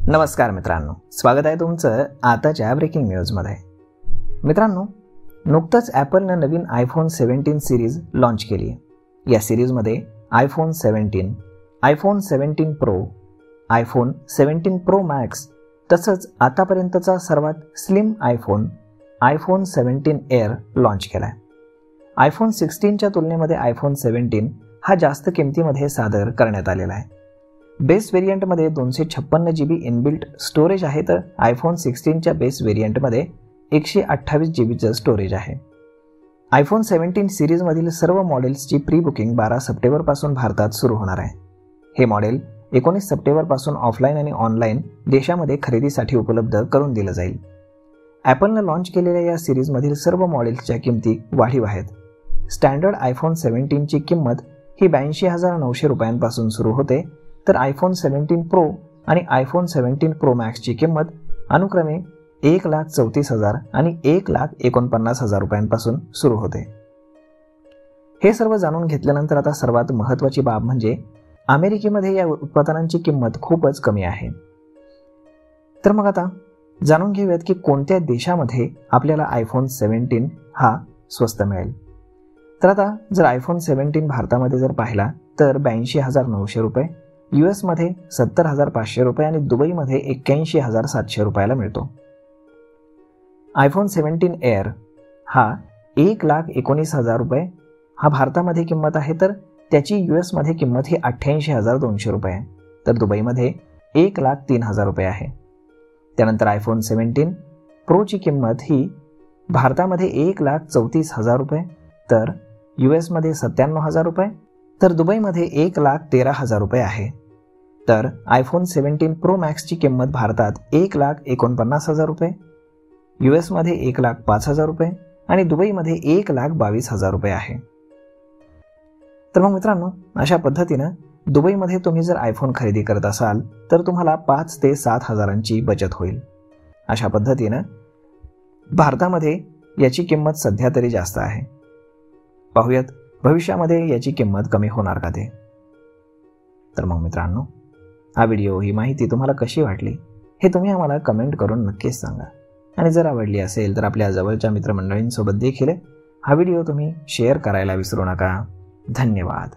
नमस्कार मित्रांनो, स्वागत आहे तुमचं आताच्या ब्रेकिंग न्यूजमध्ये. मित्रांनो, नुकतंच ॲपलनं नवीन आयफोन 17 सिरीज लॉन्च केली आहे. या सिरीजमध्ये iPhone 17, iPhone 17 pro, iPhone 17 pro max तसंच आतापर्यंतचा सर्वात slim iPhone, iPhone 17 air launch केला आहे. आयफोन 16च्या तुलनेमध्ये आयफोन 17 हा जास्त किमतीमध्ये सादर करण्यात आलेला आहे. बेस व्हेरियंटमध्ये 256 GB इनबिल्ट स्टोरेज आहे, तर आयफोन 16च्या बेस व्हेरियंटमध्ये 128 GBचं स्टोरेज आहे. आयफोन 17 सिरीजमधील सर्व मॉडेल्सची प्री बुकिंग 12 सप्टेंबरपासून भारतात सुरू होणार आहे. हे मॉडेल 19 सप्टेंबरपासून ऑफलाईन आणि ऑनलाईन देशामध्ये खरेदीसाठी उपलब्ध करून दिलं जाईल. ॲपलनं लॉन्च केलेल्या या सिरीजमधील सर्व मॉडेल्सच्या किमती वाढीव आहेत. स्टँडर्ड आयफोन 17ची किंमत ही 82,900 रुपयांपासून सुरू होते, तर आयफोन 17 प्रो आणि आयफोन 17 प्रो मॅक्सची किंमत अनुक्रमे 1,34,000 आणि 1,49,000 रुपयांपासून सुरू होते. हे सर्व जाणून घेतल्यानंतर आता सर्वात महत्त्वाची बाब म्हणजे अमेरिकेमध्ये या उत्पादनांची किंमत खूपच कमी आहे. तर मग आता जाणून घेऊयात की कोणत्या देशामध्ये आपल्याला आयफोन 17 हा स्वस्त मिळेल. तर आता जर आयफोन 17 भारतामध्ये जर पाहिला तर 82,900 रुपये, US मध्ये 70,500 रुपये आणि दुबईमध्ये 81,700 रुपयाला मिळतो. आयफोन 17 एअर हा 1,19,000 रुपये हा भारतामध्ये किंमत आहे, तर त्याची US मध्ये किंमत ही 88,200 रुपये आहे, तर दुबईमध्ये 1,03,000 रुपये आहे. त्यानंतर आयफोन 17 प्रोची किंमत ही भारतामध्ये 1,34,000 रुपये, तर US मध्ये 97,000 रुपये, तर दुबईमध्ये 1,13,000 रुपये आहे. तर आयफोन 17 प्रो मॅक्सची किंमत भारतात 1,49,000 रुपये, US मध्ये 1,05,000 रुपये आणि दुबईमध्ये 1,22,000 रुपये आहे. तर मग मित्रांनो, अशा पद्धतीनं दुबईमध्ये तुम्ही जर आयफोन खरेदी करत असाल तर तुम्हाला 5 ते 7 हजारांची बचत होईल. अशा पद्धतीनं भारतामध्ये याची किंमत सध्या तरी जास्त आहे. पाहूयात भविष्यामध्ये याची किंमत कमी होणार का ते. तर मग मित्रांनो, हा व्हिडिओ, ही माहिती तुम्हाला कशी वाटली हे तुम्ही आम्हाला कमेंट करून नक्कीच सांगा. आणि जर आवडली असेल तर आपल्या जवळच्या मित्रमंडळींसोबत देखील हा व्हिडिओ तुम्ही शेअर करायला विसरू नका. धन्यवाद.